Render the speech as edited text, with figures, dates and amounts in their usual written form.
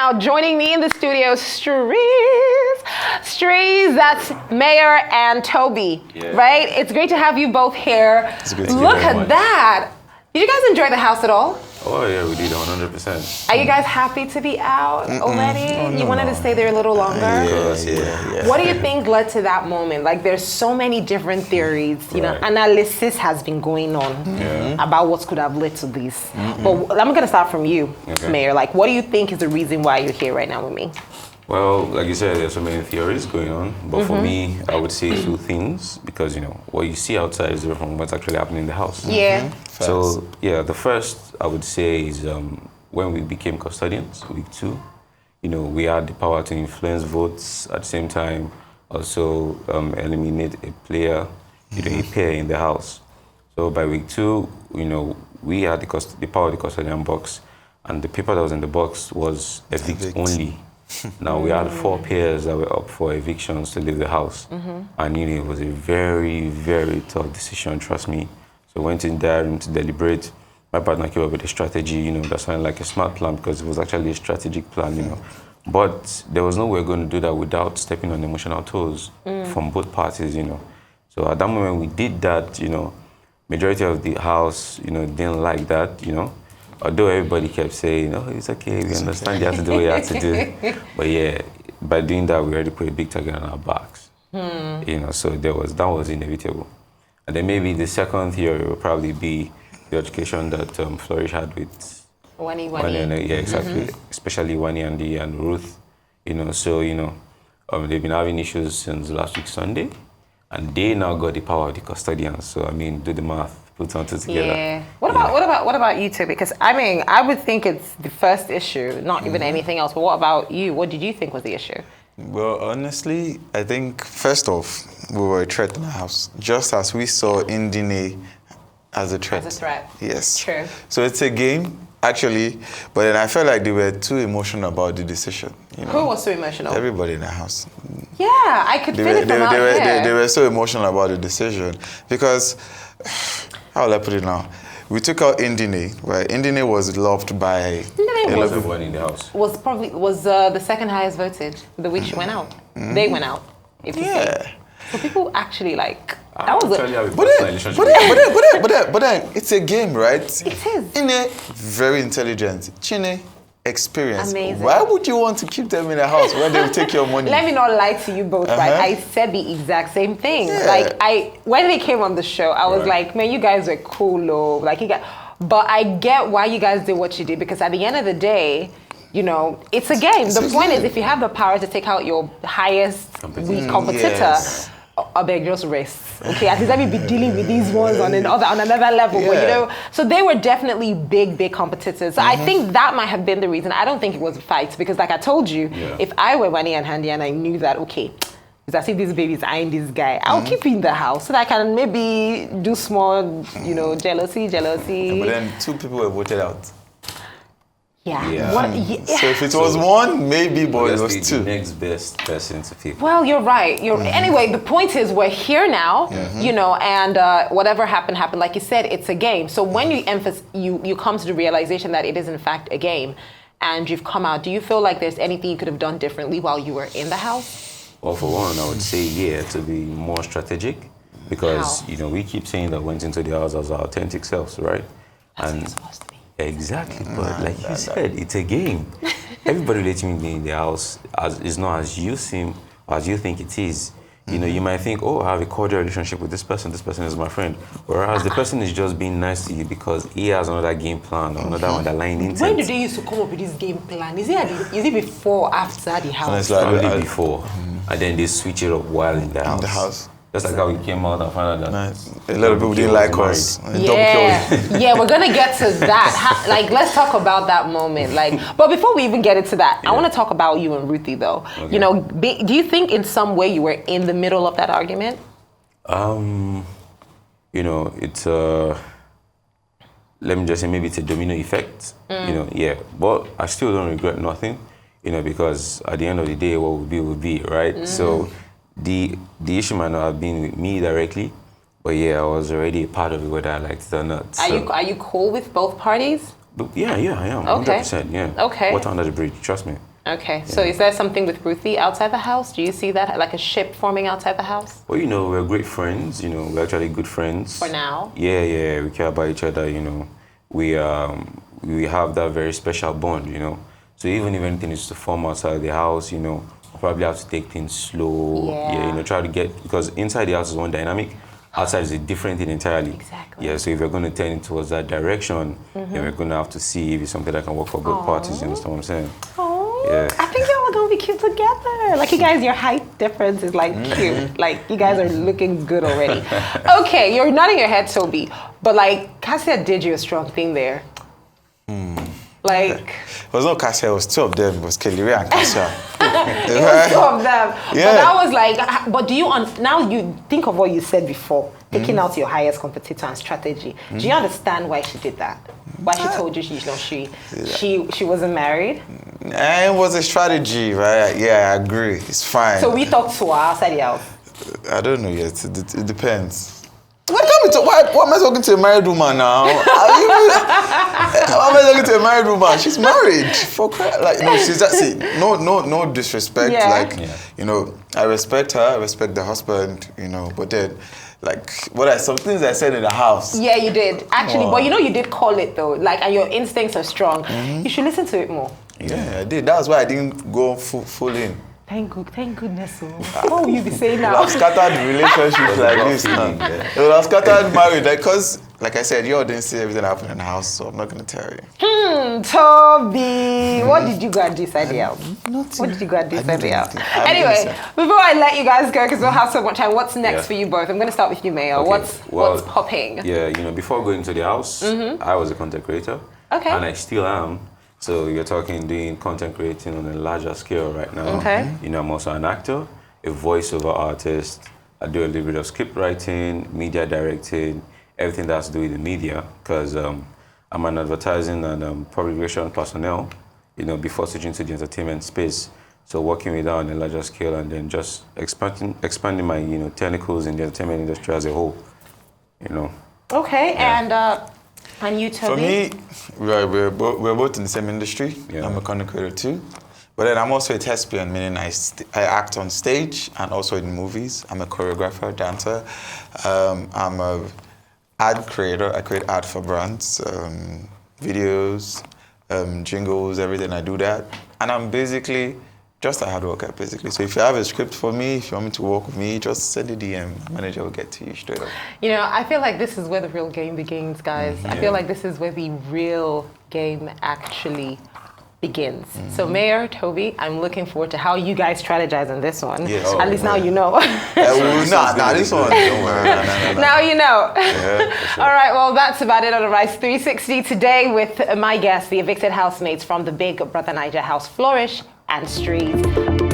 now joining me in the studio, Streeze. Streeze, that's Mayor and Toby, right? It's great to have you both here. It's good to Look at that. Did you guys enjoy the house at all? Oh yeah, we did 100%. Are you guys happy to be out already? Oh, You wanted to stay there a little longer? Yeah. What do you think led to that moment? Like, there's so many different theories. You know, analysis has been going on about what could have led to this. But I'm gonna start from you, Mayor. Like, what do you think is the reason why you're here right now with me? Well, like you said, there's so many theories going on. But for me, I would say two things because you know what you see outside is different from what's actually happening in the house. Yeah. So yeah, the first I would say is when we became custodians, week 2. You know, we had the power to influence votes at the same time, also eliminate a player, you know, a pair in the house. So by week 2, you know, we had the power of the custodian box, and the paper that was in the box was evict only. Now we had 4 pairs that were up for evictions to leave the house, and you know, it was a very, very tough decision. Trust me. So went in there room to deliberate. My partner came up with a strategy, you know, that sounded like a smart plan because it was actually a strategic plan, you know. But there was no way we're going to do that without stepping on emotional toes from both parties, you know. So at that moment we did that, you know. Majority of the house, you know, didn't like that, you know. Although everybody kept saying, oh, it's okay, we understand you have to do what you have to do. But yeah, by doing that, we already put a big target on our backs. You know, so that was inevitable. And then maybe the second theory will probably be the education that Flourish had with Wani. Yeah, exactly. Especially Wani and Ruth. You know, so, you know, they've been having issues since last week Sunday. And they now got the power of the custodians. So, I mean, do the math. Put on two together. Yeah. What about you two? Because I mean, I would think it's the first issue, not even anything else. But what about you? What did you think was the issue? Well, honestly, I think first off, we were a threat in the house, just as we saw Indine as a threat. As a threat. Yes. True. So it's a game, actually, but then I felt like they were too emotional about the decision. You know? Who was so emotional? Everybody in the house. Yeah, I could feel it from out here. They were so emotional about the decision because, how will I put it now? We took out Indine, right? Indine was loved by Everyone in the house. Was the second highest voted the week she went out. They went out. If you say. So people actually like that was but then it's a game, right? It is. Ine, very intelligent. Chine, experience. Amazing. Why would you want to keep them in the house when they will take your money? Let me not lie to you both, right? I said the exact same thing. Like when they came on the show, I was like, man, you guys were cool, though. Like you guys, but I get why you guys did what you did because at the end of the day, you know, it's a game. The point is, if you have the power to take out your highest competitor, I beg just rest. Okay, at least let me be dealing with these ones on another level. But, you know, so they were definitely big competitors. So I think that might have been the reason. I don't think it was a fight because, like I told you, if I were Wani and Handy and I knew that, okay, it's as if this baby is eyeing this guy, I'll keep you in the house so that I can maybe do small, you know, jealousy. But then 2 people were voted out. Yeah. So if it was 1, maybe, but it was 2. The next best person to pick. Well, you're right. Anyway, the point is we're here now, you know, and whatever happened. Like you said, it's a game. So when you come to the realization that it is in fact a game, and you've come out, do you feel like there's anything you could have done differently while you were in the house? Well, for one, I would say to be more strategic, because you know we keep saying that went into the house as our authentic selves, right? That's what it's supposed to be. Exactly, but like you said, it's a game. Everybody letting me in the house is not as you seem, or as you think it is. You know, you might think, oh, I have a cordial relationship with this person is my friend. Whereas the person is just being nice to you because he has another game plan or another underlying intent. When did they used to come up with this game plan? Is it before or after the house? Probably before. And then they switch it up while in the house. Just like how we came out and found out that a lot of people didn't like us. Yeah, we're gonna get to that. Like, let's talk about that moment. Like, but before we even get into that, I want to talk about you and Ruthie, though. Okay. You know, do you think in some way you were in the middle of that argument? You know, it's let me just say maybe it's a domino effect. You know, but I still don't regret nothing. You know, because at the end of the day, what will be, right? So. The issue might not have been with me directly, but I was already a part of it whether I liked it or not. Are you cool with both parties? But yeah, I am. Okay. 100%, yeah. Okay. Water under the bridge, trust me. Okay, so is there something with Ruthie outside the house? Do you see that, like a ship forming outside the house? Well, we're great friends. We're actually good friends. For now? Yeah, we care about each other. We have that very special bond. So even if anything is to form outside the house, we'll probably have to take things slow. Yeah. Try to get, because inside the house is one dynamic, outside is a different thing entirely. Exactly. Yeah, so if you're going to turn it towards that direction, then we're going to have to see if it's something that can work for both parties. You understand what I'm saying? Yeah. I think y'all are gonna be cute together. Like you guys, your height difference is like cute. Like you guys are looking good already. Okay, you're nodding your head, Toby. But like Cassia did you a strong thing there. Like It was not Cassia, it was two of them. It was Kelly and Cassia. it was two of them. Yeah. But that was like, but do you now you think of what you said before, taking out your highest competitor and strategy. Do you understand why she did that? Why she told you she wasn't married? It was a strategy, right? Yeah, I agree. It's fine. So we talked to her outside the house. I don't know yet. It depends. Why am I talking to a married woman now? Why am I talking to a married woman? She's married. She's just no disrespect. Yeah. I respect her. I respect the husband. But then, some things I said in the house. Yeah, you did actually. But you did call it though. And your instincts are strong. You should listen to it more. Yeah, I did. That's why I didn't go full in. Thank goodness. What will you be saying now? I've scattered relationships like this now. It would have scattered marriage, because, like I said, you all didn't see everything happen in the house, so I'm not going to tell you. Toby, what did you go and do inside the house? Nothing. What did you go and do inside the house? anything. Anyway, before I let you guys go, because we'll have so much time, what's next for you both? I'm going to start with you, Mayo. Okay, What's popping? Yeah, before going to the house, I was a content creator. Okay. And I still am. So you're doing content creating on a larger scale right now. Okay. I'm also an actor, a voiceover artist. I do a little bit of script writing, media directing, everything that's to do with the media, because I'm an advertising and public relations personnel, before switching to the entertainment space. So working with that on a larger scale and then just expanding my, tentacles in the entertainment industry as a whole, Okay, and you, Toby? For me, we're both in the same industry. Yeah. I'm a content creator too. But then I'm also a thespian, meaning I act on stage and also in movies. I'm a choreographer, dancer. I'm a ad creator. I create ad for brands, videos, jingles, everything. I do that. And I'm basically just a hard worker, basically. So if you have a script for me, if you want me to work with me, just send a DM. My manager will get to you straight up. I feel like this is where the real game begins, guys. I feel like this is where the real game actually begins. So Mayor, Toby, I'm looking forward to how you guys strategize on this one. Yes. At least now you know. This one, don't worry. No. Now you know. Yeah, for sure. All right, well, that's about it on the Rise 360 today with my guests, the evicted housemates from the Big Brother Niger house, Flourish and Streeze.